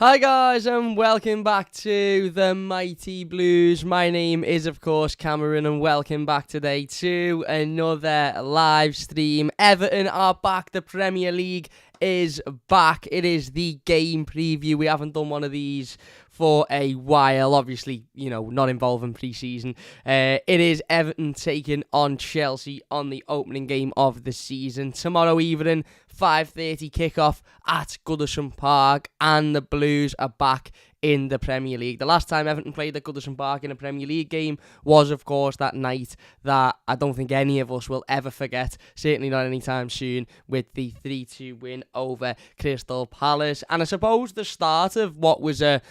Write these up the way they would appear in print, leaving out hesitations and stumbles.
Hi guys and welcome back to the Mighty Blues. My name is of course Cameron and welcome back today to another live stream. Everton are back, the Premier League is back. It is the game preview. We haven't done one of these for a while, obviously, not involving pre-season. It is Everton taking on Chelsea on the opening game of the season. Tomorrow evening, 5:30 kickoff at Goodison Park, and the Blues are back in the Premier League. The last time Everton played at Goodison Park in a Premier League game was, of course, that night that I don't think any of us will ever forget, certainly not anytime soon, with the 3-2 win over Crystal Palace. And I suppose the start of what was an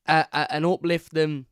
uplifting,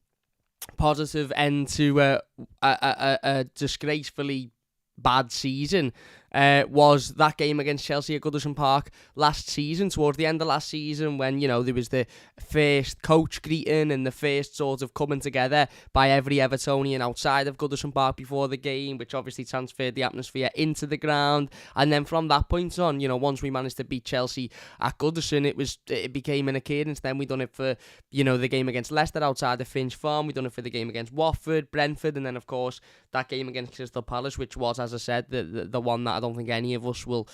positive end to a disgracefully bad season was that game against Chelsea at Goodison Park last season, towards the end of last season, when, there was the first coach greeting and the first sort of coming together by every Evertonian outside of Goodison Park before the game, which obviously transferred the atmosphere into the ground. And then from that point on, once we managed to beat Chelsea at Goodison, it became an occurrence. Then we done it for, the game against Leicester outside of Finch Farm. We done it for the game against Watford, Brentford, and then, of course, that game against Crystal Palace, which was, as I said, the one that I don't think any of us will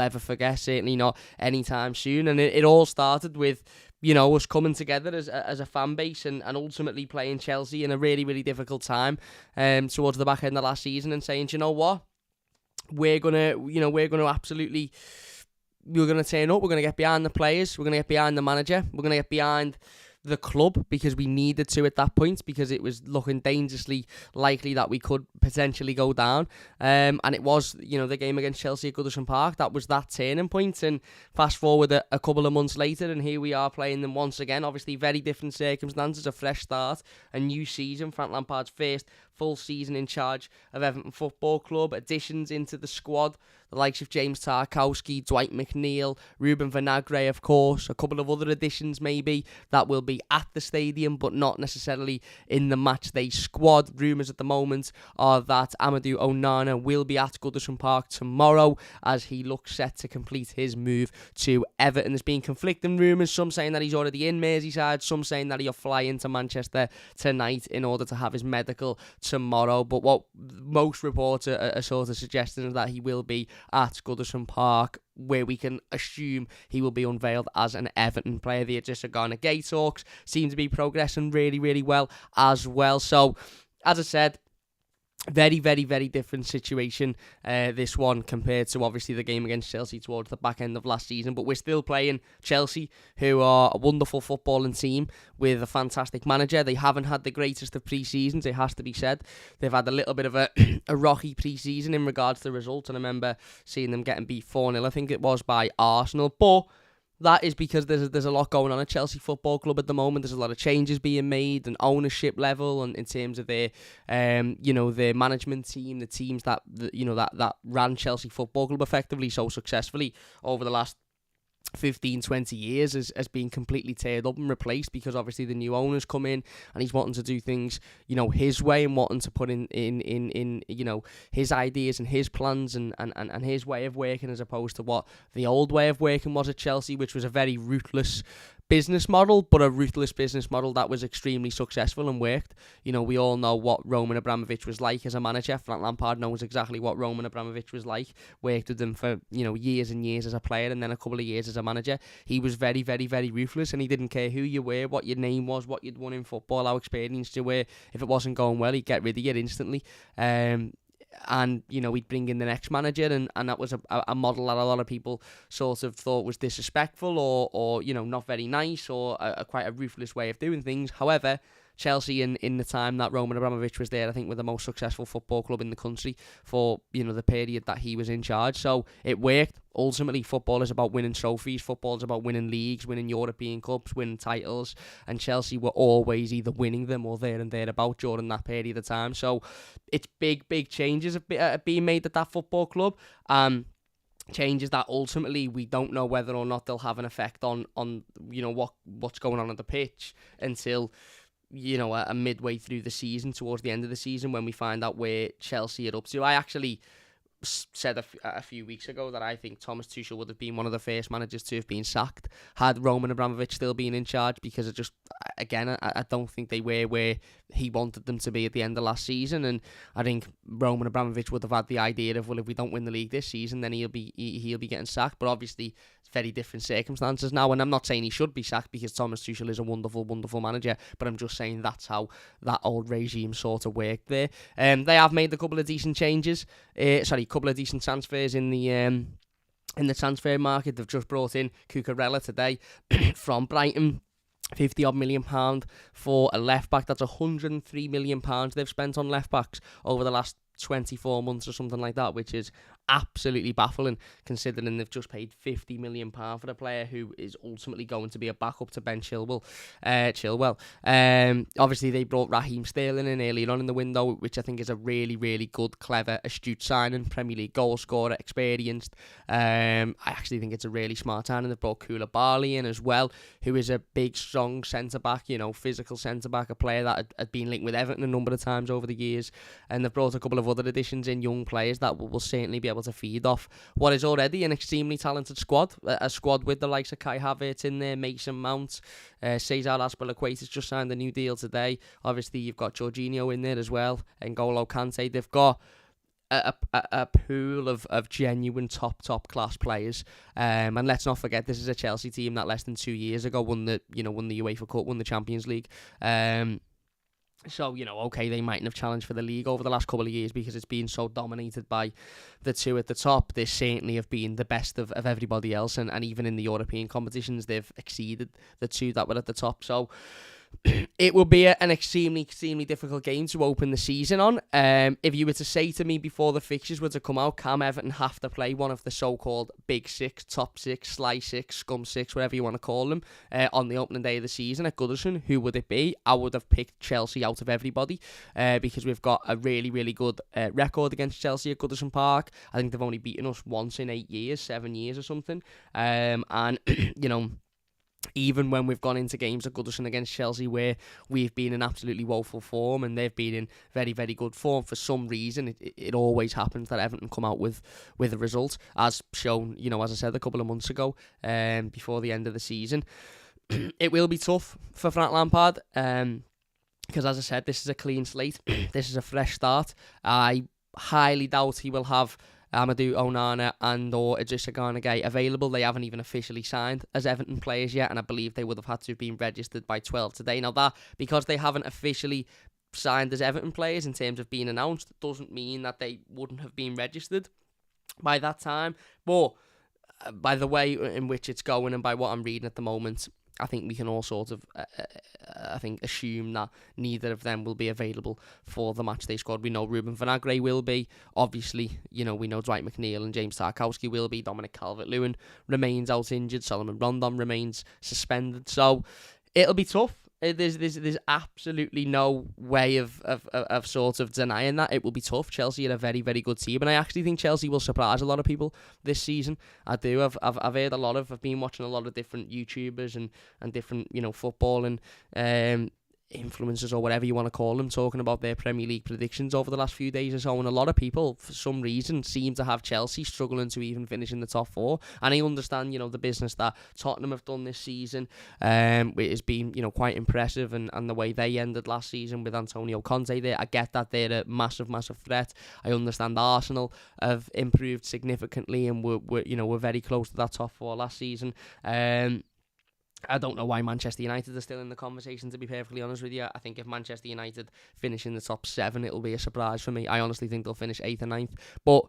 ever forget, certainly not anytime soon. And it all started with, us coming together as a fan base and ultimately playing Chelsea in a really, really difficult time towards the back end of last season and saying, you know what, we're gonna absolutely, we're gonna turn up, we're gonna get behind the players, we're gonna get behind the manager, we're gonna get behind the club, because we needed to at that point, because it was looking dangerously likely that we could potentially go down. And it was, the game against Chelsea at Goodison Park, that was that turning point. And fast forward a couple of months later, and here we are playing them once again. Obviously, very different circumstances, a fresh start, a new season. Frank Lampard's first full season in charge of Everton Football Club. Additions into the squad, the likes of James Tarkowski, Dwight McNeil, Ruben Vinagre, of course. A couple of other additions maybe that will be at the stadium, but not necessarily in the matchday squad. Rumours at the moment are that Amadou Onana will be at Goodison Park tomorrow as he looks set to complete his move to Everton. There's been conflicting rumours, some saying that he's already in Merseyside, some saying that he'll fly into Manchester tonight in order to have his medical tomorrow. But what most reports are sort of suggesting is that he will be at Goodison Park, where we can assume he will be unveiled as an Everton player. The Idrissa Gana Gay talks seem to be progressing really, really well as well. So, as I said, very, very, very different situation, this one, compared to obviously the game against Chelsea towards the back end of last season. But we're still playing Chelsea, who are a wonderful footballing team with a fantastic manager. They haven't had the greatest of pre-seasons, it has to be said. They've had a little bit of a rocky pre-season in regards to the results. And I remember seeing them getting beat 4-0, I think it was, by Arsenal. But that is because there's a lot going on at Chelsea Football Club at the moment. There's a lot of changes being made, and ownership level, and in terms of their their management team, the teams that ran Chelsea Football Club effectively so successfully over the last 15-20 years has been completely teared up and replaced, because obviously the new owners come in and he's wanting to do things his way, and wanting to put in his ideas and his plans and his way of working, as opposed to what the old way of working was at Chelsea, which was a very ruthless business model, but a ruthless business model that was extremely successful and worked. We all know what Roman Abramovich was like as a manager. Frank Lampard knows exactly what Roman Abramovich was like. Worked with him for years and years as a player, and then a couple of years as a manager. He was very, very, very ruthless, and he didn't care who you were, what your name was, what you'd won in football, how experienced you were. If it wasn't going well, he'd get rid of you instantly. And we'd bring in the next manager, and that was a model that a lot of people sort of thought was disrespectful or not very nice, or quite a ruthless way of doing things. However, Chelsea in the time that Roman Abramovich was there, I think, were the most successful football club in the country for the period that he was in charge. So it worked. Ultimately, football is about winning trophies. Football is about winning leagues, winning European Cups, winning titles. And Chelsea were always either winning them or there and thereabout during that period of time. So it's big, big changes being made at that football club. Changes that ultimately we don't know whether or not they'll have an effect on what's going on the pitch until a midway through the season, towards the end of the season, when we find out where Chelsea are up to. I actually said a few weeks ago that I think Thomas Tuchel would have been one of the first managers to have been sacked had Roman Abramovich still been in charge, because it just, again, I don't think they were where he wanted them to be at the end of last season. And I think Roman Abramovich would have had the idea of, well, if we don't win the league this season, then he'll be getting sacked. But obviously it's very different circumstances now, and I'm not saying he should be sacked, because Thomas Tuchel is a wonderful manager, but I'm just saying that's how that old regime sort of worked there. They have made a couple of decent changes, couple of decent transfers in the transfer market. They've just brought in Cucurella today from Brighton. £50 million for a left back. That's £103 million they've spent on left backs over the last 24 months or something like that, which is absolutely baffling considering they've just paid £50 million for a player who is ultimately going to be a backup to Ben Chilwell. Obviously they brought Raheem Sterling in earlier on in the window, which I think is a really, really good, clever, astute signing. Premier League goal scorer, experienced. I actually think it's a really smart signing. They've brought Koulibaly in as well, who is a big, strong centre-back, physical centre-back, a player that had been linked with Everton a number of times over the years. And they've brought a couple of other additions in, young players that will certainly be able to feed off what is already an extremely talented squad. A squad with the likes of Kai Havertz in there, Mason Mount, Cesar Azpilicueta just signed a new deal today. Obviously you've got Jorginho in there as well, and N'Golo Kante. They've got a pool of genuine top class players, and let's not forget this is a Chelsea team that less than 2 years ago won the UEFA Cup, won the Champions League. So, okay, they mightn't have challenged for the league over the last couple of years because it's been so dominated by the two at the top. They certainly have been the best of everybody else, and even in the European competitions, they've exceeded the two that were at the top. So it will be an extremely difficult game to open the season on. If you were to say to me before the fixtures were to come out, can Everton have to play one of the so-called Big Six, Top Six, Sly Six, Scum Six, whatever you want to call them, on the opening day of the season at Goodison, who would it be? I would have picked Chelsea out of everybody, because we've got a really, really good record against Chelsea at Goodison Park. I think they've only beaten us once in 7 years or something. And, even when we've gone into games at Goodison against Chelsea where we've been in absolutely woeful form and they've been in very, very good form, for some reason it always happens that Everton come out with a result, as shown, as I said a couple of months ago, before the end of the season. It will be tough for Frank Lampard, because as I said, this is a clean slate. This is a fresh start. I highly doubt he will have Amadou Onana and or Idrissa Gana Gueye available. They haven't even officially signed as Everton players yet, and I believe they would have had to have been registered by 12 today. Now that, because they haven't officially signed as Everton players in terms of being announced, doesn't mean that they wouldn't have been registered by that time. But by the way in which it's going and by what I'm reading at the moment, I think we can all sort of, assume that neither of them will be available for the matchday squad. We know Ruben Vinagre will be. Obviously, we know Dwight McNeil and James Tarkowski will be. Dominic Calvert-Lewin remains out injured. Solomon Rondon remains suspended. So it'll be tough. There's absolutely no way of sort of denying that. It will be tough. Chelsea are a very, very good team, and I actually think Chelsea will surprise a lot of people this season. I do. I've heard I've been watching a lot of different YouTubers and different football and influencers or whatever you want to call them, talking about their Premier League predictions over the last few days or so, and a lot of people for some reason seem to have Chelsea struggling to even finish in the top four. And I understand the business that Tottenham have done this season, it has been quite impressive, and the way they ended last season with Antonio Conte there, I get that they're a massive threat. I understand Arsenal have improved significantly and were very close to that top four last season. I don't know why Manchester United are still in the conversation, to be perfectly honest with you. I think if Manchester United finish in the top 7, it'll be a surprise for me. I honestly think they'll finish 8th or 9th. But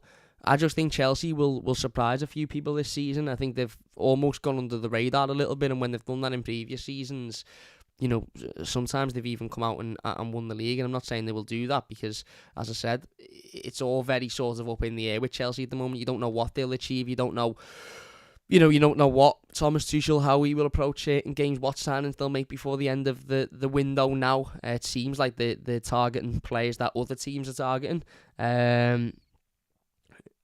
I just think Chelsea will surprise a few people this season. I think they've almost gone under the radar a little bit, and when they've done that in previous seasons, sometimes they've even come out and won the league. And I'm not saying they will do that because, as I said, it's all very sort of up in the air with Chelsea at the moment. You don't know what they'll achieve. You don't know... you don't know what Thomas Tuchel, how he will approach certain games, what signings they'll make before the end of the window now. It seems like they're targeting players that other teams are targeting,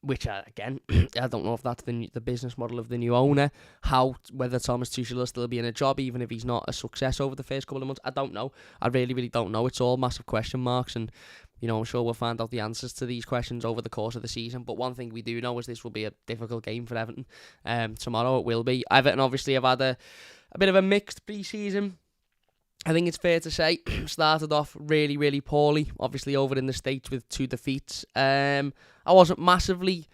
which, again, I don't know if that's the business model of the new owner, whether Thomas Tuchel will still be in a job, even if he's not a success over the first couple of months. I don't know. I really, really don't know. It's all massive question marks, and I'm sure we'll find out the answers to these questions over the course of the season. But one thing we do know is this will be a difficult game for Everton. Tomorrow it will be. Everton obviously have had a bit of a mixed pre-season. I think it's fair to say, started off really, really poorly. Obviously over in the States with 2 defeats. I wasn't massively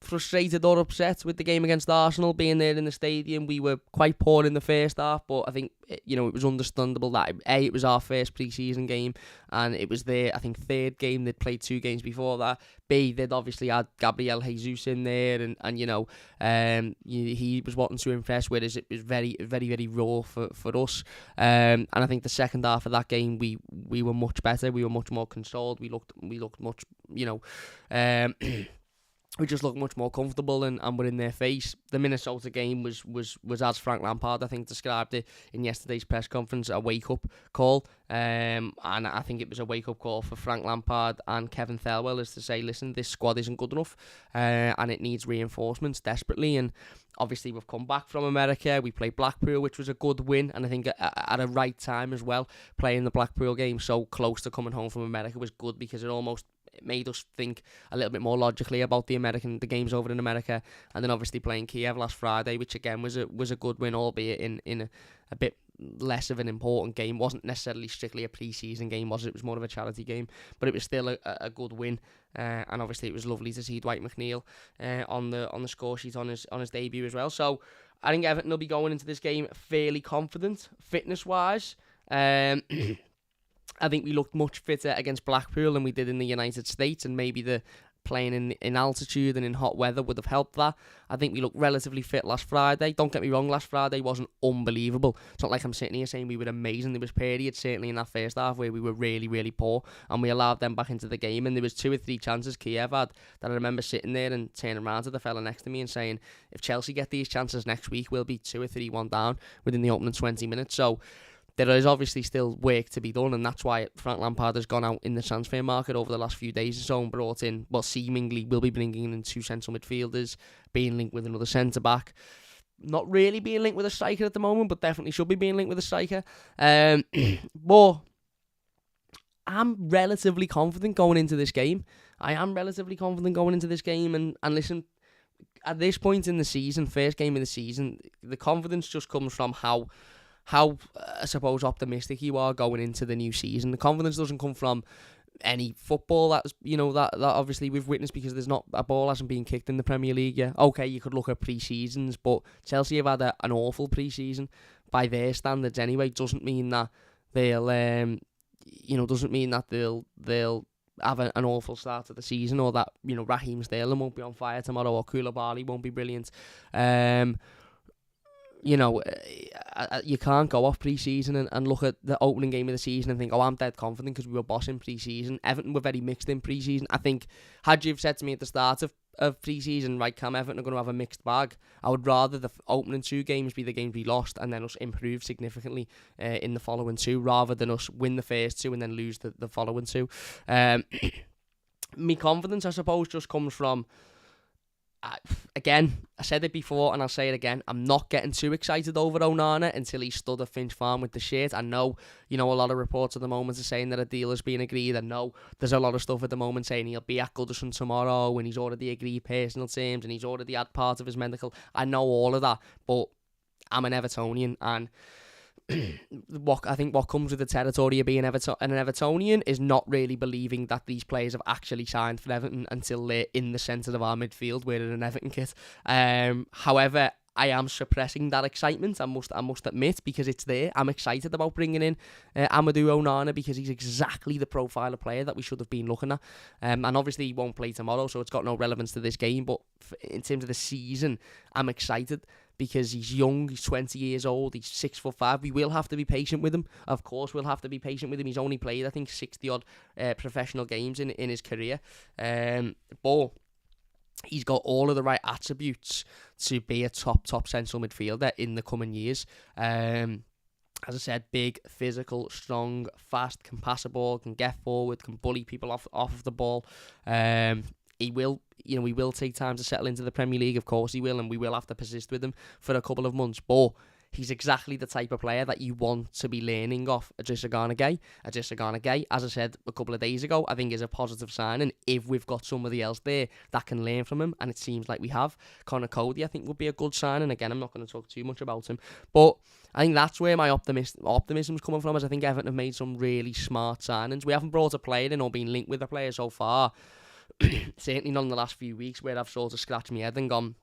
frustrated or upset with the game against Arsenal being there in the stadium. We were quite poor in the first half, but I think it was understandable that it was our first pre-season game, and it was their, I think, 3rd game. They'd played 2 games before that. B, they'd obviously had Gabriel Jesus in there, and he was wanting to impress, whereas it was very, very, very raw for us. And I think the second half of that game, we were much better. We were much more controlled. We looked much, we just looked much more comfortable and were in their face. The Minnesota game was as Frank Lampard, I think, described it in yesterday's press conference, a wake-up call. And I think it was a wake-up call for Frank Lampard and Kevin Thelwell, as to say, listen, this squad isn't good enough and it needs reinforcements desperately. And obviously we've come back from America. We played Blackpool, which was a good win, and I think at a right time as well. Playing the Blackpool game so close to coming home from America was good, because it made us think a little bit more logically about the games over in America. And then obviously playing Kiev last Friday, which again was a good win, albeit in a bit less of an important game. Wasn't necessarily strictly a pre-season game, was it? It was more of a charity game, but it was still a good win. And obviously it was lovely to see Dwight McNeil on the score sheet on his debut as well. So I think Everton will be going into this game fairly confident, fitness wise. I think we looked much fitter against Blackpool than we did in the United States, and maybe the playing in altitude and in hot weather would have helped that. I think we looked relatively fit last Friday. Don't get me wrong, last Friday wasn't unbelievable. It's not like I'm sitting here saying we were amazing. There was periods, certainly in that first half, where we were really, really poor, and we allowed them back into the game. And there was 2 or 3 chances Kiev had that I remember sitting there and turning around to the fella next to me and saying, if Chelsea get these chances next week, we'll be 2 or 3-1 down within the opening 20 minutes. So there is obviously still work to be done, and that's why Frank Lampard has gone out in the transfer market over the last few days or so and brought in, seemingly will be bringing in 2 central midfielders, being linked with another centre-back. Not really being linked with a striker at the moment, but definitely should be being linked with a striker. But I'm relatively confident going into this game. And listen, at this point in the season, first game of the season, the confidence just comes from how I suppose optimistic you are going into the new season. The confidence doesn't come from any football that obviously we've witnessed, because there's not a ball hasn't been kicked in the Premier League yet. Okay, you could look at pre-seasons, but Chelsea have had an awful pre-season by their standards anyway. Doesn't mean that they'll they'll have an awful start to the season, or that Raheem Sterling won't be on fire tomorrow, or Koulibaly won't be brilliant. You can't go off pre-season and look at the opening game of the season and think, I'm dead confident because we were bossing pre-season. Everton were very mixed in pre-season. I think, had you said to me at the start of pre-season, right, Cam, Everton are going to have a mixed bag, I would rather the opening 2 games be the games we lost and then us improve significantly in the following 2, rather than us win the first 2 and then lose the following 2. My confidence, I suppose, just comes from, again, I said it before and I'll say it again, I'm not getting too excited over Onana until he stood at Finch Farm with the shirt. I know, a lot of reports at the moment are saying that a deal has been agreed. I know there's a lot of stuff at the moment saying he'll be at Goodison tomorrow and he's already agreed personal terms and he's already had part of his medical. I know all of that, but I'm an Evertonian, and what comes with the territory of being an Evertonian is not really believing that these players have actually signed for Everton until they're in the centre of our midfield wearing an Everton kit. However, I am suppressing that excitement, I must admit, because it's there. I'm excited about bringing in Amadou Onana, because he's exactly the profile of player that we should have been looking at. And obviously he won't play tomorrow, so it's got no relevance to this game, but in terms of the season, I'm excited, because he's young, he's 20 years old, he's 6'5". We will have to be patient with him. Of course, we'll have to be patient with him. He's only played, I think, 60-odd professional games in his career. But he's got all of the right attributes to be a top central midfielder in the coming years. As I said, big, physical, strong, fast, can pass a ball, can get forward, can bully people off of the ball. He will take time to settle into the Premier League, of course he will, and we will have to persist with him for a couple of months. But he's exactly the type of player that you want to be learning off Idrissa Gana Gueye, as I said a couple of days ago, I think is a positive signing if we've got somebody else there that can learn from him, and it seems like we have. Connor Cody, I think, would be a good signing. Again, I'm not going to talk too much about him, but I think that's where my optimism's coming from, as I think Everton have made some really smart signings. We haven't brought a player in or been linked with a player so far, certainly not in the last few weeks, where I've sort of scratched my head and gone,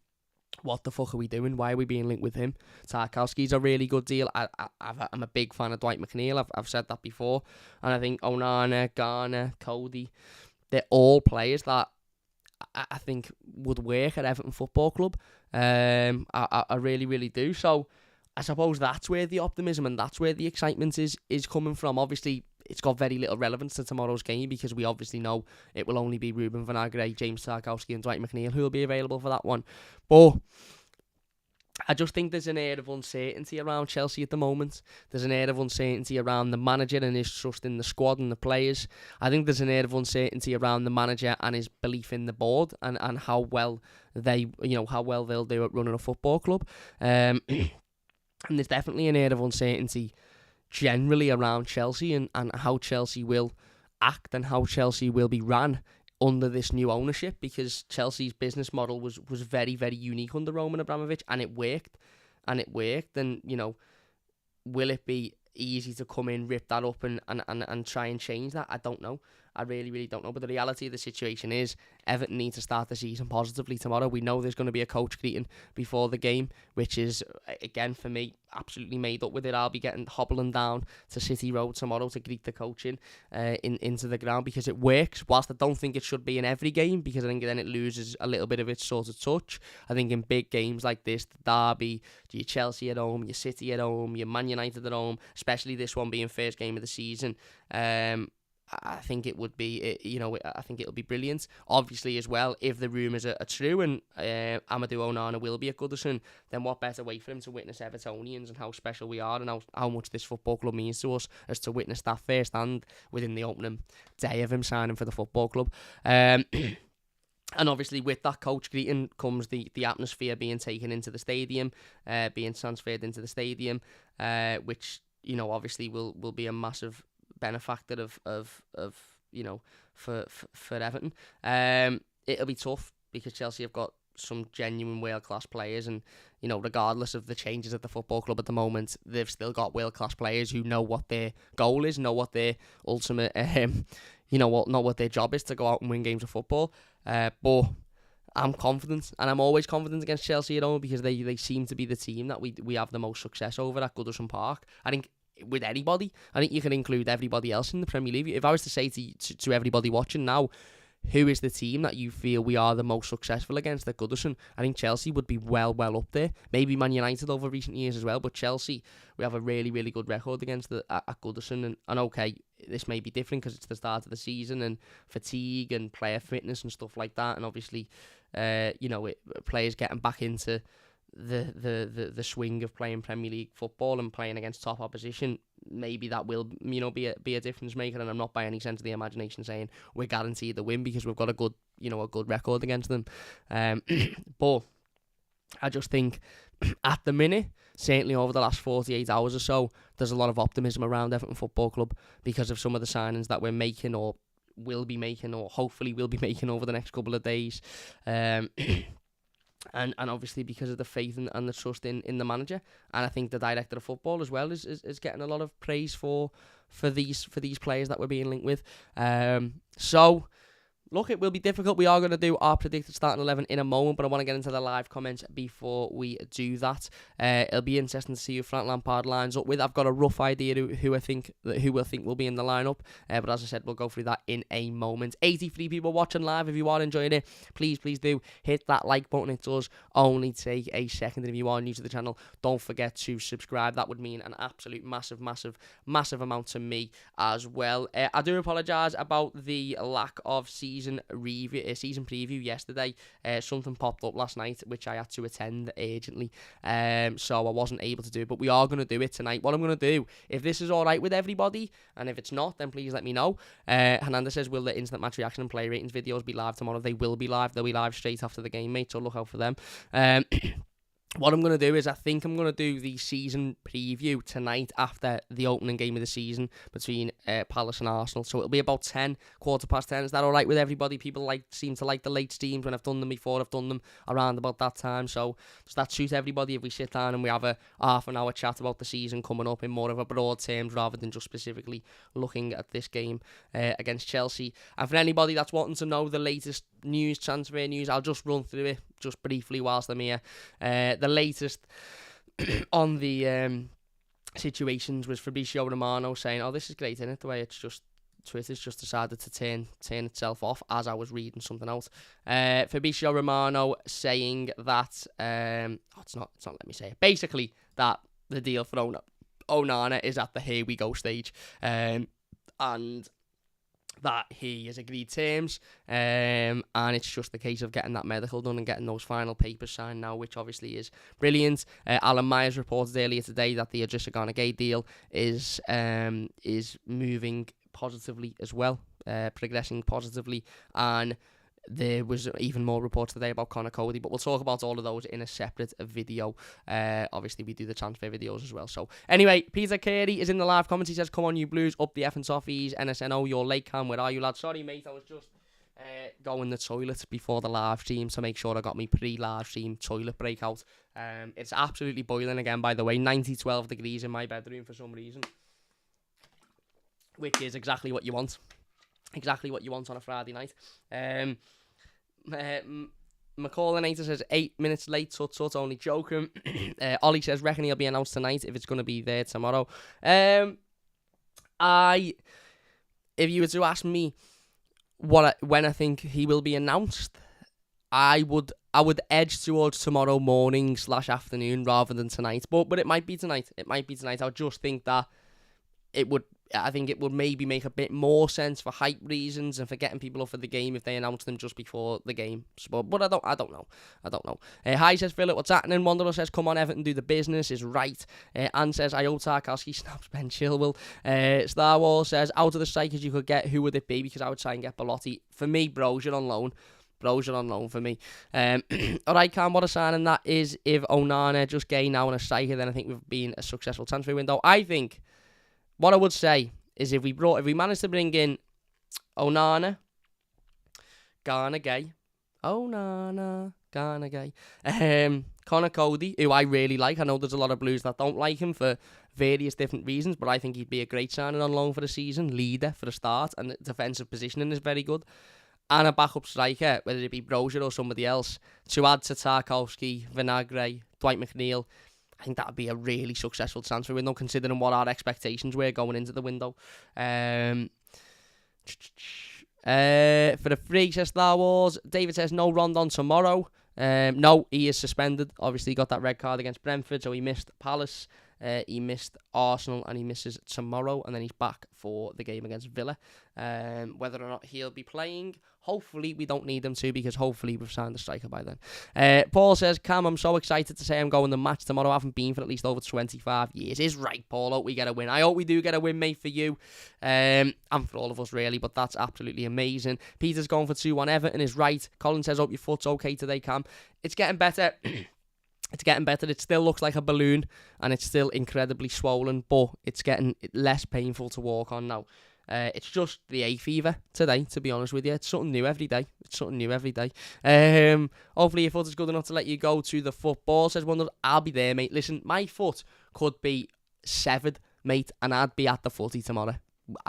what the fuck are we doing? Why are we being linked with him? Tarkowski's a really good deal. I'm a big fan of Dwight McNeil. I've said that before. And I think Onana, Garner, Cody, they're all players that I think would work at Everton Football Club. I really, really do. So I suppose that's where the optimism and that's where the excitement is coming from. Obviously, it's got very little relevance to tomorrow's game because we obviously know it will only be Ruben Vinagre, James Tarkowski and Dwight McNeil who will be available for that one. But I just think there's an air of uncertainty around Chelsea at the moment. There's an air of uncertainty around the manager and his trust in the squad and the players. I think there's an air of uncertainty around the manager and his belief in the board and how well they'll do at running a football club. And there's definitely an air of uncertainty generally around Chelsea and how Chelsea will act and how Chelsea will be ran under this new ownership, because Chelsea's business model was very, very unique under Roman Abramovich, and it worked. And, will it be easy to come in, rip that up and try and change that? I don't know. I really, really don't know. But the reality of the situation is Everton need to start the season positively tomorrow. We know there's going to be a coach greeting before the game, which is, again, for me, absolutely made up with it. I'll be hobbling down to City Road tomorrow to greet the coach into the ground because it works. Whilst I don't think it should be in every game, because I think then it loses a little bit of its sort of touch. I think in big games like this, the derby, your Chelsea at home, your City at home, your Man United at home, especially this one being first game of the season, I think it would be, I think it'll be brilliant. Obviously, as well, if the rumours are true and Amadou Onana will be at Goodison, then what better way for him to witness Evertonians and how special we are and how much this football club means to us as to witness that firsthand within the opening day of him signing for the football club. And obviously, with that coach greeting comes the atmosphere being taken into the stadium, being transferred into the stadium, which obviously will be a massive benefactor for Everton. It'll be tough because Chelsea have got some genuine world-class players, and regardless of the changes at the football club at the moment, they've still got world-class players who know what their goal is, know what their ultimate know what their job is, to go out and win games of football. But I'm confident, and I'm always confident against Chelsea at home because they seem to be the team that we have the most success over at Goodison Park. I think with anybody, I think you can include everybody else in the Premier League. If I was to say to everybody watching now, who is the team that you feel we are the most successful against at Goodison, I think Chelsea would be well up there. Maybe Man United over recent years as well, but Chelsea, we have a really, really good record against at Goodison. And okay, this may be different because it's the start of the season and fatigue and player fitness and stuff like that. And obviously, players getting back into the swing of playing Premier League football and playing against top opposition, maybe that will be a difference maker. And I'm not by any sense of the imagination saying we're guaranteed the win because we've got a good record against them. But I just think at the minute, certainly over the last 48 hours or so, there's a lot of optimism around Everton Football Club because of some of the signings that we're making or will be making or hopefully will be making over the next couple of days. And obviously because of the faith and the trust in the manager, and I think the director of football as well is getting a lot of praise for these players that we're being linked with. So look, it will be difficult. We are going to do our predicted starting 11 in a moment, but I want to get into the live comments before we do that. It'll be interesting to see who Frank Lampard lines up with. I've got a rough idea who I think will be in the lineup, but as I said, we'll go through that in a moment. 83 people watching live. If you are enjoying it, please do hit that like button. It does only take a second, and if you are new to the channel, don't forget to subscribe. That would mean an absolute massive amount to me as well. I do apologise about the lack of season preview yesterday. Something popped up last night which I had to attend urgently, so I wasn't able to do it, but we are going to do it tonight. What I'm going to do, if this is alright with everybody, and if it's not, then please let me know. Hernandez says, will the instant match reaction and play ratings videos be live tomorrow? They will be live. They'll be live straight after the game, mate, so look out for them. what I'm going to do is I think I'm going to do the season preview tonight after the opening game of the season between Palace and Arsenal. So it'll be about 10, 10:15. Is that all right with everybody? People seem to like the late streams when I've done them before. I've done them around about that time. So does that suit everybody if we sit down and we have a half an hour chat about the season coming up in more of a broad terms rather than just specifically looking at this game against Chelsea? And for anybody that's wanting to know the latest news, transfer news, I'll just run through it just briefly whilst I'm here. The latest on the situations was Fabrizio Romano saying, "Oh, this is great, isn't it? The way it's just Twitter's just decided to turn itself off," as I was reading something else. Fabrizio Romano saying that it's not. Let me say it. Basically, that the deal for Onana is at the here we go stage, and that he has agreed terms, and it's just the case of getting that medical done and getting those final papers signed now, which obviously is brilliant. Alan Myers reported earlier today that the Idrissa Gana Gueye deal is moving positively as well, progressing positively, and there was even more reports today about Conor Cody, but we'll talk about all of those in a separate video. Obviously, we do the transfer videos as well. So, anyway, Peter Carey is in the live comments. He says, "Come on, you Blues, up the F and Toffees, NSNO, you're late, Cam. Where are you, lad?" Sorry, mate, I was just going the toilet before the live stream to make sure I got me pre-live stream toilet breakout. It's absolutely boiling again, by the way. 12 degrees in my bedroom for some reason, which is exactly what you want. Exactly what you want on a Friday night. McCallinator says 8 minutes late, tut, only joking. Ollie says, "Reckon he'll be announced tonight if it's going to be there tomorrow." If you were to ask me when I think he will be announced, I would edge towards tomorrow morning / afternoon rather than tonight. But it might be tonight. I would just think that I think it would maybe make a bit more sense for hype reasons and for getting people up for the game if they announce them just before the game. But I don't know. Hi says Philip, "What's happening?" Wanderer says, "Come on, Everton, do the business," is right. Anne says, "I hope Tarkowski snaps Ben Chilwell." Star Wars says, "Out of the strikers you could get, who would it be?" Because I would try and get Belotti. For me, Brozier on loan. For me. Alright, Cam, what a signing that is. If Onana just Gueye now on a striker, then I think we've been a successful transfer window. I think what I would say is if we managed to bring in Onana, Gana Gueye, Conor Cody, who I really like. I know there's a lot of Blues that don't like him for various different reasons, but I think he'd be a great signing on loan for the season. Leader for the start, and the defensive positioning is very good. And a backup striker, whether it be Brozier or somebody else, to add to Tarkowski, Vinagre, Dwight McNeil. I think that would be a really successful transfer window, considering what our expectations were going into the window. For the free, says Star Wars, David says, "No Rondon tomorrow." No, he is suspended. Obviously, he got that red card against Brentford, so he missed Palace, he missed Arsenal, and he misses tomorrow, and then he's back for the game against Villa. Whether or not he'll be playing, hopefully we don't need him to, because hopefully we've signed the striker by then. Paul says, "Cam, I'm so excited to say I'm going to the match tomorrow. I haven't been for at least over 25 years. Is right, Paul. Hope we get a win. I hope we do get a win, mate, for you. And for all of us, really, but that's absolutely amazing. Peter's going for 2-1 Everton, is right. Colin says, "Hope your foot's okay today, Cam." It's getting better. It's getting better. It still looks like a balloon, and it's still incredibly swollen, but it's getting less painful to walk on now. It's just the hay fever today, to be honest with you. It's something new every day. Hopefully your foot is good enough to let you go to the football, says Wonder. I'll be there, mate. Listen, my foot could be severed, mate, and I'd be at the footy tomorrow,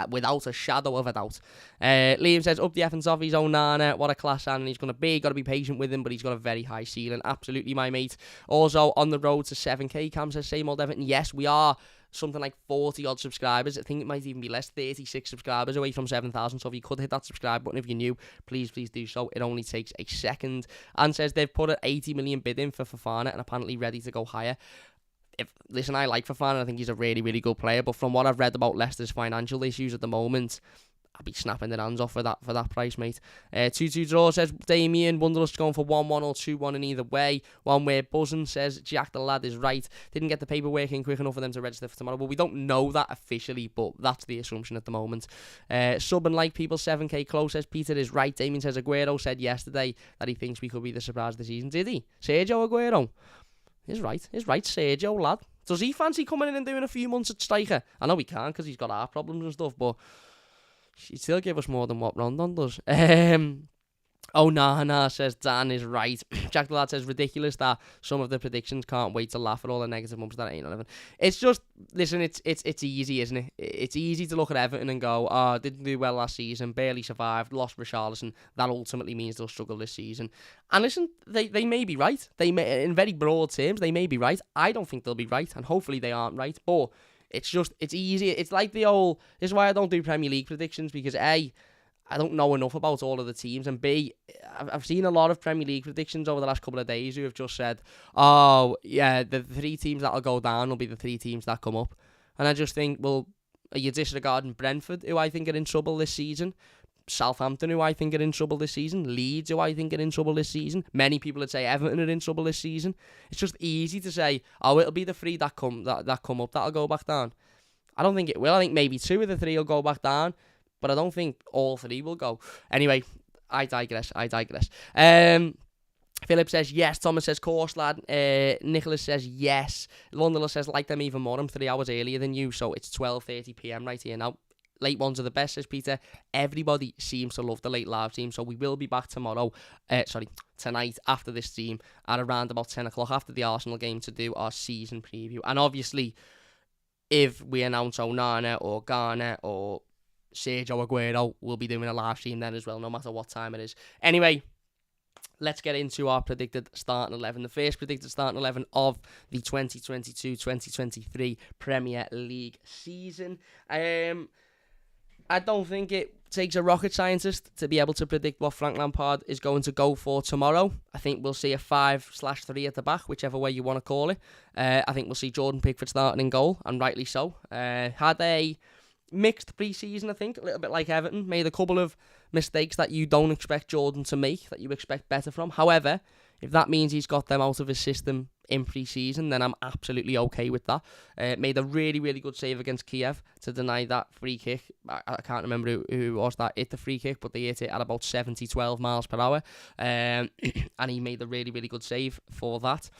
without a shadow of a doubt. Liam says, "Up the F and Toffees, Onana, what a class signing he's going to be. Got to be patient with him, but he's got a very high ceiling." Absolutely, my mate. Also, on the road to 7k, Cam says, "Same old Everton." Yes, we are something like 40 odd subscribers. I think it might even be less, 36 subscribers away from 7,000. So if you could hit that subscribe button if you're new, please do so. It only takes a second. And says they've put an 80 million bid in for Fofana and apparently ready to go higher. Listen, I like Fofana. I think he's a really, really good player. But from what I've read about Leicester's financial issues at the moment, I'd be snapping their hands off for that price, mate. 2-2 draw, says Damien. Wonderless going for 1-1 or 2-1 in either way. One way buzzing, says Jack the lad is right. Didn't get the paperwork in quick enough for them to register for tomorrow. But we don't know that officially, but that's the assumption at the moment. Sub and like people, 7k close, says Peter is right. Damien says Aguero said yesterday that he thinks we could be the surprise of the season. Did he? Sergio Aguero? He's right, Sergio, lad. Does he fancy coming in and doing a few months at striker? I know he can't because he's got heart problems and stuff, but he'd still give us more than what Rondon does. Oh, nah, says Dan is right. Jack the Lad says, ridiculous that some of the predictions, can't wait to laugh at all the negative bumps that ain't 11. It's just, listen, it's easy, isn't it? It's easy to look at Everton and go, didn't do well last season, barely survived, lost Richarlison. That ultimately means they'll struggle this season. And listen, they may be right. They may, in very broad terms, they may be right. I don't think they'll be right, and hopefully they aren't right. But it's easy. It's like this is why I don't do Premier League predictions, because A, I don't know enough about all of the teams, and B, I've seen a lot of Premier League predictions over the last couple of days who have just said, oh, yeah, the 3 teams that'll go down will be the 3 teams that come up. And I just think, well, are you disregarding Brentford, who I think are in trouble this season? Southampton, who I think are in trouble this season? Leeds, who I think are in trouble this season? Many people would say Everton are in trouble this season. It's just easy to say, oh, it'll be the 3 that come up that'll go back down. I don't think it will. I think maybe 2 of the 3 will go back down, but I don't think all 3 will go. Anyway, I digress. Philip says yes. Thomas says course, lad. Nicholas says yes. Londoner says like them even more. I'm 3 hours earlier than you, so it's 12:30 p.m. right here now. Late ones are the best, says Peter. Everybody seems to love the late live stream, so we will be back tonight after this stream at around about 10 o'clock after the Arsenal game to do our season preview. And obviously, if we announce Onana or Garner or Sergio Aguero, we'll be doing a live stream then as well, no matter what time it is. Anyway, let's get into our predicted starting 11. The first predicted starting 11 of the 2022-2023 Premier League season. I don't think it takes a rocket scientist to be able to predict what Frank Lampard is going to go for tomorrow. I think we'll see a 5/3 at the back, whichever way you want to call it. I think we'll see Jordan Pickford starting in goal, and rightly so. Had a mixed pre-season, I think, a little bit like Everton. Made a couple of mistakes that you don't expect Jordan to make, that you expect better from. However, if that means he's got them out of his system in pre-season, then I'm absolutely okay with that. Made a really, really good save against Kiev to deny that free kick. I can't remember who was that hit the free kick, but they hit it at about 12 miles per hour. And he made a really, really good save for that.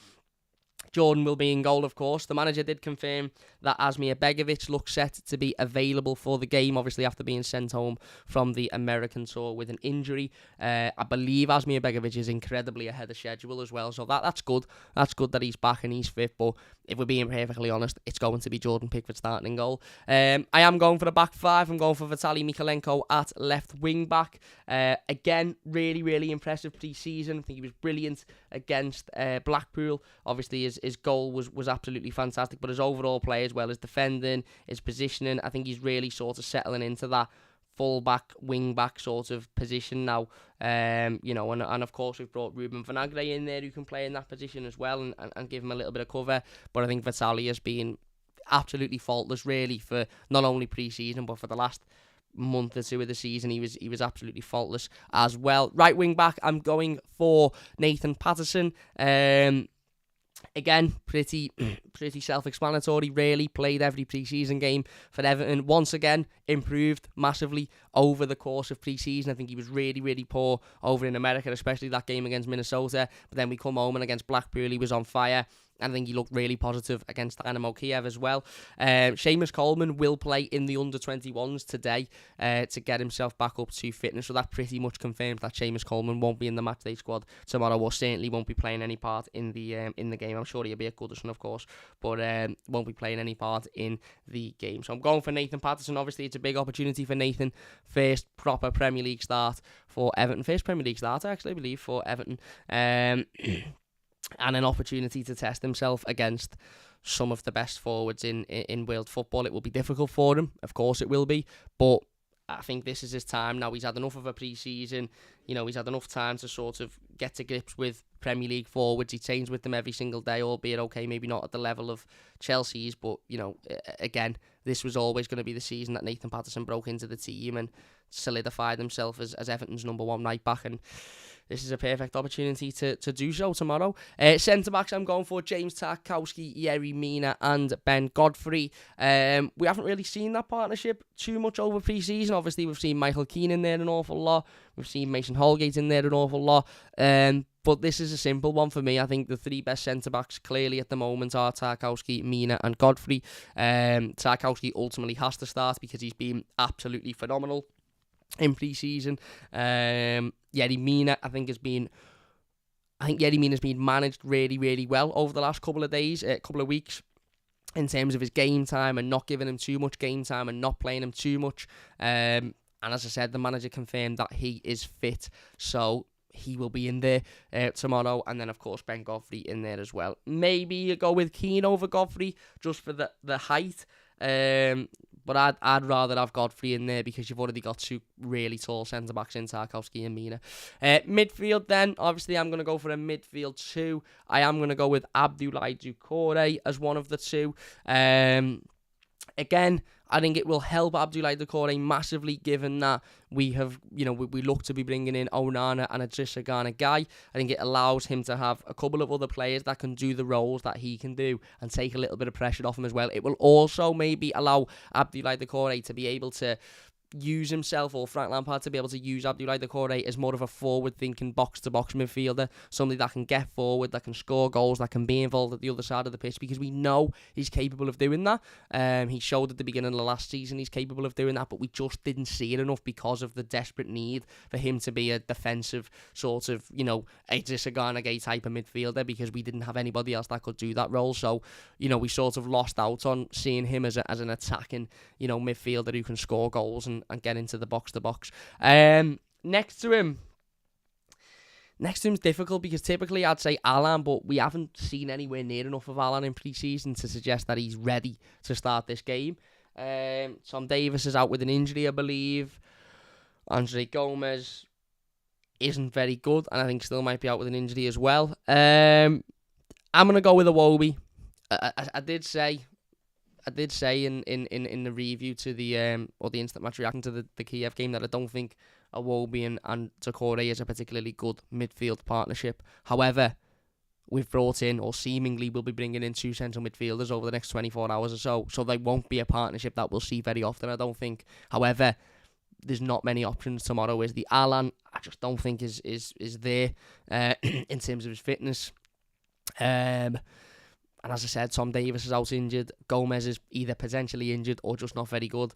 Jordan will be in goal, of course. The manager did confirm that Asmir Begovic looks set to be available for the game, obviously after being sent home from the American tour with an injury. I believe Asmir Begovic is incredibly ahead of schedule as well, so that's good. That's good that he's back and he's fit, but if we're being perfectly honest, it's going to be Jordan Pickford starting in goal. I am going for the back 5. I'm going for Vitaly Mykolenko at left wing back. Again, really, really impressive pre-season. I think he was brilliant against Blackpool. Obviously, his goal was absolutely fantastic, but his overall play as well as defending, his positioning, I think he's really sort of settling into that full-back, wing-back sort of position now. And of course we've brought Ruben Vinagre in there who can play in that position as well and give him a little bit of cover. But I think Vitaly has been absolutely faultless really for not only pre-season but for the last month or 2 of the season. He was absolutely faultless as well. Right wing-back, I'm going for Nathan Patterson. Again, pretty self-explanatory, really. Played every pre-season game for Everton. Once again, improved massively over the course of pre-season. I think he was really, really poor over in America, especially that game against Minnesota. But then we come home and against Blackpool, he was on fire. And I think he looked really positive against Dynamo Kiev as well. Seamus Coleman will play in the under-21s today to get himself back up to fitness. So that pretty much confirms that Seamus Coleman won't be in the matchday squad tomorrow, or certainly won't be playing any part in the game. I'm sure he'll be at Goodison, of course, but won't be playing any part in the game. So I'm going for Nathan Patterson. Obviously, it's a big opportunity for Nathan. First proper Premier League start for Everton. First Premier League start, actually, I believe, for Everton. And an opportunity to test himself against some of the best forwards in world football. It will be difficult for him, of course it will be, but I think this is his time now. He's had enough of a pre-season. He's had enough time to sort of get to grips with Premier League forwards. He trains with them every single day, albeit okay, maybe not at the level of Chelsea's, but again, this was always going to be the season that Nathan Patterson broke into the team and solidified himself as Everton's number 1 right back. And this is a perfect opportunity to do so tomorrow. Centre-backs, I'm going for James Tarkowski, Yerry Mina and Ben Godfrey. We haven't really seen that partnership too much over pre-season. Obviously, we've seen Michael Keane in there an awful lot. We've seen Mason Holgate in there an awful lot. But this is a simple one for me. I think the three best centre-backs clearly at the moment are Tarkowski, Mina and Godfrey. Tarkowski ultimately has to start because he's been absolutely phenomenal in pre-season. Yerry Mina, I think Yerry Mina's been managed really, really well over the last couple of weeks, in terms of his game time and not giving him too much game time and not playing him too much. And as I said, the manager confirmed that he is fit, so he will be in there tomorrow. And then, of course, Ben Godfrey in there as well. Maybe you go with Keane over Godfrey just for the height. But I'd rather have Godfrey in there because you've already got two really tall centre-backs in Tarkowski and Mina. Midfield then, obviously I'm going to go for a midfield two. I am going to go with Abdoulaye Doucouré as one of the two. Again, I think it will help Abdoulaye Doucouré massively, given that we look to be bringing in Onana and Idrissa Gana Gueye. I think it allows him to have a couple of other players that can do the roles that he can do and take a little bit of pressure off him as well. It will also maybe allow Abdoulaye Doucouré to be able to use himself, or Frank Lampard to be able to use Abdoulaye Doucouré as more of a forward-thinking box-to-box midfielder, somebody that can get forward, that can score goals, that can be involved at the other side of the pitch, because we know he's capable of doing that. He showed at the beginning of the last season he's capable of doing that, but we just didn't see it enough because of the desperate need for him to be a defensive sort of, Idrissa Gana Gueye type of midfielder, because we didn't have anybody else that could do that role. So, we sort of lost out on seeing him as an attacking, midfielder who can score goals and get into the box-to-box. Next to him's difficult because typically I'd say Alan, but we haven't seen anywhere near enough of Alan in pre-season to suggest that he's ready to start this game. Tom Davies is out with an injury, I believe. Andre Gomez isn't very good, and I think still might be out with an injury as well. I'm going to go with Iwobi. I did say in the review to the or the instant match reaction to the Kiev game that I don't think Iwobi and Doucouré is a particularly good midfield partnership. However, we've brought in, or seemingly will be bringing in, two central midfielders over the next 24 hours or so they won't be a partnership that we'll see very often, I don't think. However, there's not many options tomorrow. Is the Alan, I just don't think is there in terms of his fitness. And as I said, Tom Davies is out injured. Gomez is either potentially injured or just not very good.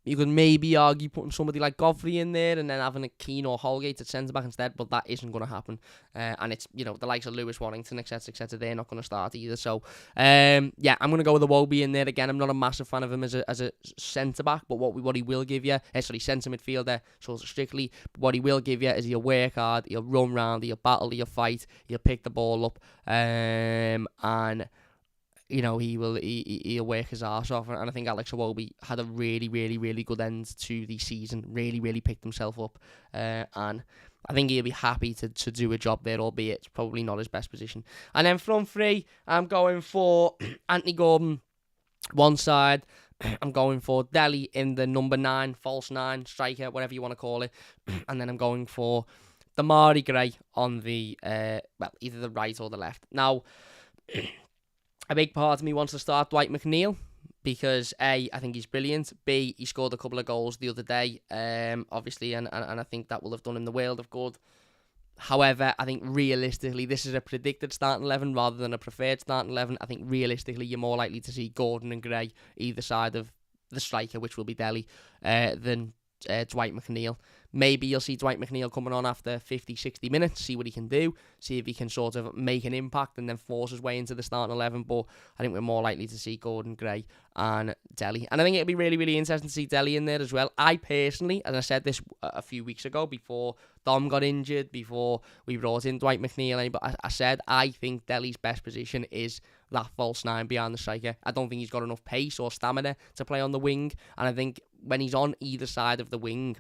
You could maybe argue putting somebody like Godfrey in there and then having a Keane or Holgate at centre-back instead, but that isn't going to happen. And it's, the likes of Lewis, Warrington, etc., they're not going to start either. So, I'm going to go with Iwobi in there. Again, I'm not a massive fan of him as a centre-back, but what he will give you, centre midfielder, sort of strictly, but what he will give you is he'll work hard, he'll run round, he'll battle, he'll fight, he'll pick the ball up, and he'll work his arse off, and I think Alex Iwobi had a really, really, really good end to the season. Really, really picked himself up, and I think he'll be happy to do a job there, albeit it's probably not his best position. And then from three, I'm going for Anthony Gordon one side. I'm going for Dele in the number 9, false 9, striker, whatever you want to call it, and then I'm going for Demarai Gray on the either the right or the left. Now, a big part of me wants to start Dwight McNeil because A, I think he's brilliant. B, he scored a couple of goals the other day, obviously, and I think that will have done him the world of good. However, I think realistically, this is a predicted starting 11 rather than a preferred starting 11. I think realistically, you're more likely to see Gordon and Gray either side of the striker, which will be Dele, than Dwight McNeil. Maybe you'll see Dwight McNeil coming on after 50, 60 minutes, see what he can do, see if he can sort of make an impact and then force his way into the starting 11. But I think we're more likely to see Gordon, Gray and Dele. And I think it'll be really, really interesting to see Dele in there as well. I personally, and I said this a few weeks ago before Dom got injured, before we brought in Dwight McNeil, but I said I think Dele's best position is that false 9 behind the striker. I don't think he's got enough pace or stamina to play on the wing. And I think when he's on either side of the wing,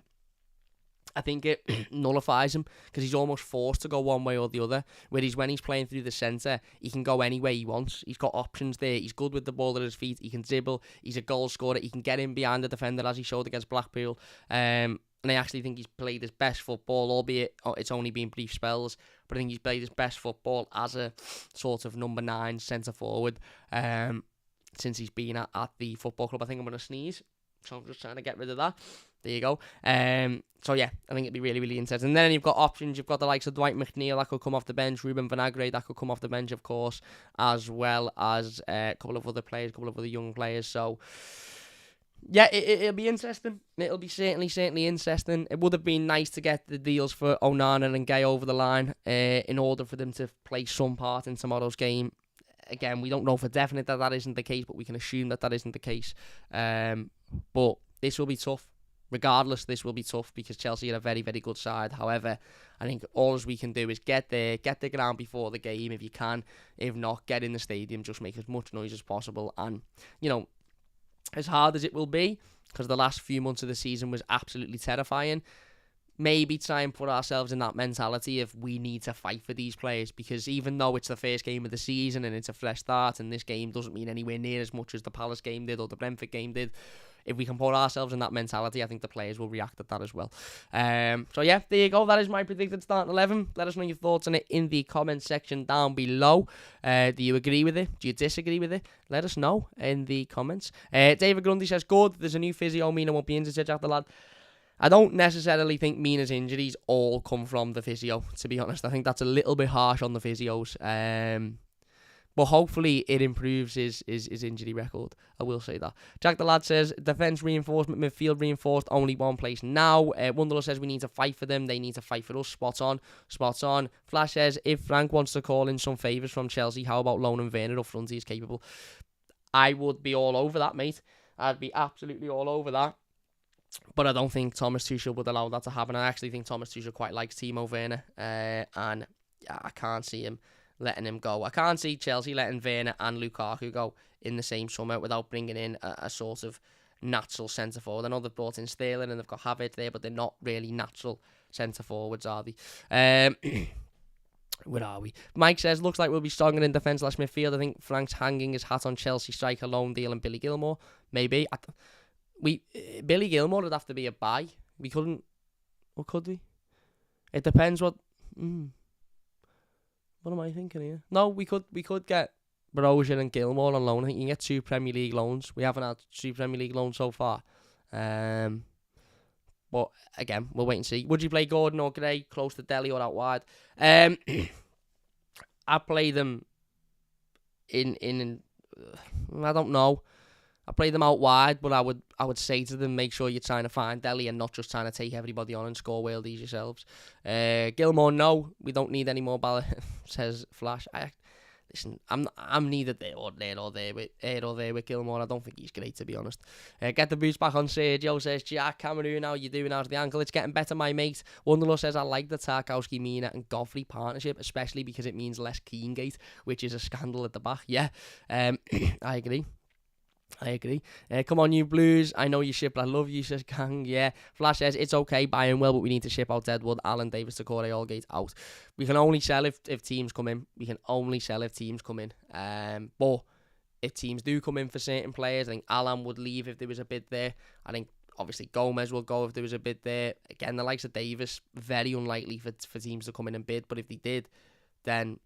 I think it nullifies him because he's almost forced to go one way or the other. Whereas when he's playing through the centre, he can go any way he wants. He's got options there. He's good with the ball at his feet. He can dribble. He's a goal scorer. He can get in behind the defender as he showed against Blackpool. And And I actually think he's played his best football, albeit it's only been brief spells. But I think he's played his best football as a sort of number 9 centre forward since he's been at the football club. I think I'm going to sneeze, so I'm just trying to get rid of that. There you go. So yeah, I think it'd be really, really interesting. And then you've got options. You've got the likes of Dwight McNeil that could come off the bench, Ruben Vinagre that could come off the bench, of course, as well as a couple of other players, a couple of other young players. So yeah, it'll be interesting. It'll be certainly interesting. It would have been nice to get the deals for Onana and Gay over the line in order for them to play some part in tomorrow's game. Again, we don't know for definite that isn't the case, but we can assume that isn't the case. But this will be tough. Regardless, this will be tough because Chelsea are a very, very good side. However, I think all we can do is get there, get the ground before the game if you can. If not, get in the stadium, just make as much noise as possible. And, you know, as hard as it will be, because the last few months of the season was absolutely terrifying, maybe try and put ourselves in that mentality of we need to fight for these players, because even though it's the first game of the season and it's a fresh start and this game doesn't mean anywhere near as much as the Palace game did or the Brentford game did, if we can put ourselves in that mentality, I think the players will react at that as well. So yeah, there you go. That is my predicted starting 11. Let us know your thoughts on it in the comments section down below. Do you agree with it? Do you disagree with it? Let us know in the comments. David Grundy says, good, there's a new physio, Mina won't be injured, after lad. I don't necessarily think Mina's injuries all come from the physio, to be honest. I think that's a little bit harsh on the physios. But hopefully it improves his injury record. I will say that. Jack the Lad says, defence reinforcement, midfield reinforced, only one place now. Wunderler says, we need to fight for them. They need to fight for us. Spot on. Spot on. Flash says, if Frank wants to call in some favours from Chelsea, how about loaning Werner up front? He's capable. I would be all over that, mate. I'd be absolutely all over that. But I don't think Thomas Tuchel would allow that to happen. I actually think Thomas Tuchel quite likes Timo Werner. And I can't see him letting him go. I can't see Chelsea letting Werner and Lukaku go in the same summer without bringing in a sort of natural centre forward. I know they've brought in Sterling and they've got Havertz there, but they're not really natural centre forwards, are they? Where are we? Mike says, looks like we'll be stronger in defence / midfield. I think Frank's hanging his hat on Chelsea striker loan deal and Billy Gilmour. Maybe. Billy Gilmour would have to be a buy. We couldn't. Or could we? It depends what. What am I thinking here? No, we could get Brozier and Gilmour on loan. I think you can get 2 Premier League loans. We haven't had 2 Premier League loans so far. But again, we'll wait and see. Would you play Gordon or Gray close to Dele or out wide? I play them in I don't know. I play them out wide, but I would say to them, make sure you're trying to find Dele and not just trying to take everybody on and score worldies yourselves. Gilmour, no, we don't need any more ball, says Flash. Listen, I'm neither there or there with Gilmour. I don't think he's great, to be honest. Get the boots back on Sergio, says Jack. Cameroon, how you doing? How's the ankle? It's getting better, my mate. Wunderlust says, I like the Tarkowski, Mina and Godfrey partnership, especially because it means less Keengate, which is a scandal at the back. Yeah, I agree. Come on, you Blues. I know you ship. I love you, says Gang. Yeah. Flash says, it's okay buying well, but we need to ship out Deadwood, Allen, Davis, Decore, Allgate out. We can only sell if teams come in. But if teams do come in for certain players, I think Allen would leave if there was a bid there. I think obviously Gomez will go if there was a bid there. Again, the likes of Davis, very unlikely for teams to come in and bid. But if they did, then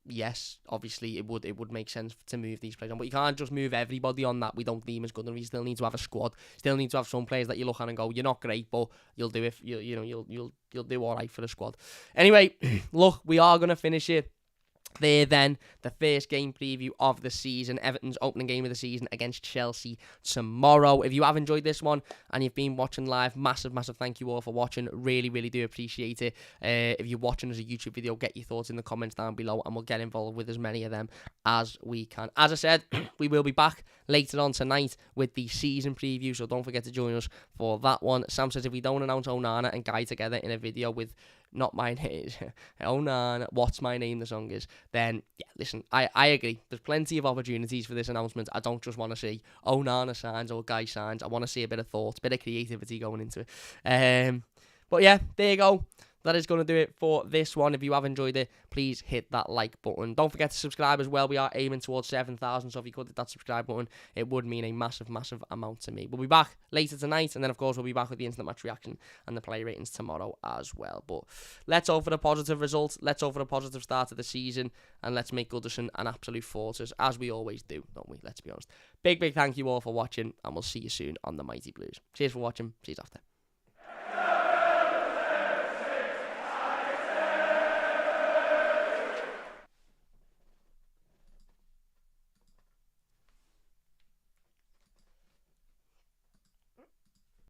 yes, obviously it would make sense to move these players on, but you can't just move everybody on that we don't deem as good, and we still need to have a squad. Still need to have some players that you look at and go, you're not great, but you'll do it. You'll do all right for the squad. Anyway, look, we are gonna finish it there then. The first game preview of the season, Everton's opening game of the season against Chelsea tomorrow. If you have enjoyed this one and you've been watching live, massive thank you all for watching. Really do appreciate it. If you're watching as a YouTube video, get your thoughts in the comments down below and we'll get involved with as many of them as we can. As I said, we will be back later on tonight with the season preview, so don't forget to join us for that one. Sam says, if we don't announce Onana and Guy together in a video with Not My Name, Onana, What's My Name the song is, then yeah, listen, I agree. There's plenty of opportunities for this announcement. I don't just want to see Onana signs or Guy signs. I want to see a bit of thought, a bit of creativity going into it. But yeah, there you go. that is going to do it for this one. If you have enjoyed it, please hit that like button. Don't forget to subscribe as well. We are aiming towards 7,000, so if you could hit that subscribe button, it would mean a massive, massive amount to me. We'll be back later tonight, and then, of course, we'll be back with the instant match reaction and the player ratings tomorrow as well. But let's hope for a positive result. Let's hope for a positive start to the season, and let's make Goodison an absolute fortress, as we always do, don't we? Let's be honest. Big thank you all for watching, and we'll see you soon on the Mighty Blues. Cheers for watching. See you after.